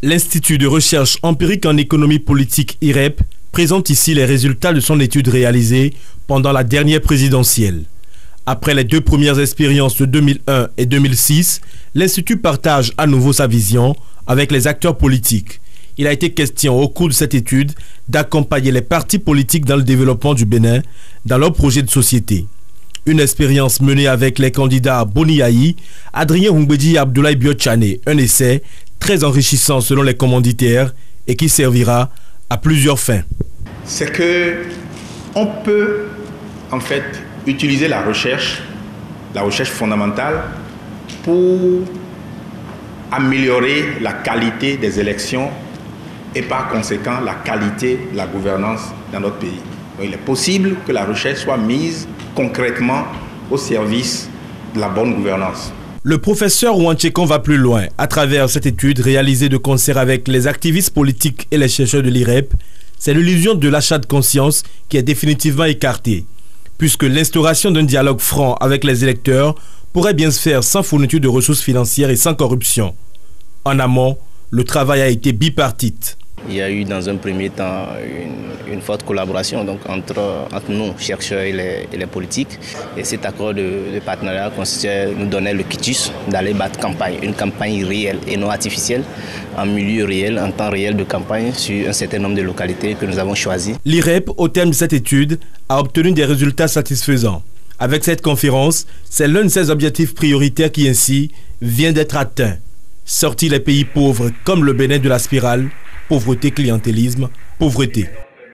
L'Institut de recherche empirique en économie politique IREP présente ici les résultats de son étude réalisée pendant la dernière présidentielle. Après les deux premières expériences de 2001 et 2006, l'Institut partage à nouveau sa vision avec les acteurs politiques. Il a été question au cours de cette étude d'accompagner les partis politiques dans le développement du Bénin, dans leurs projets de société. Une expérience menée avec les candidats Boni Ayi, Adrien Humbedi et Abdoulaye Biotchane, un essai très enrichissant selon les commanditaires et qui servira à plusieurs fins. C'est que on peut en fait utiliser la recherche fondamentale pour améliorer la qualité des élections et par conséquent la qualité de la gouvernance dans notre pays. Donc, il est possible que la recherche soit mise concrètement au service de la bonne gouvernance. Le professeur Ouantchekon va plus loin. À travers cette étude réalisée de concert avec les activistes politiques et les chercheurs de l'IREP, c'est l'illusion de l'achat de conscience qui est définitivement écartée, puisque l'instauration d'un dialogue franc avec les électeurs pourrait bien se faire sans fourniture de ressources financières et sans corruption. En amont, le travail a été bipartite. Il y a eu dans un premier temps une forte collaboration donc, entre nous, chercheurs et les politiques. Et cet accord de partenariat nous donnait le quitus d'aller battre campagne, une campagne réelle et non artificielle, en milieu réel, en temps réel de campagne sur un certain nombre de localités que nous avons choisies. L'IREP, au terme de cette étude, a obtenu des résultats satisfaisants. Avec cette conférence, c'est l'un de ses objectifs prioritaires qui ainsi vient d'être atteint. Sortir les pays pauvres comme le Bénin de la spirale, pauvreté, clientélisme, pauvreté.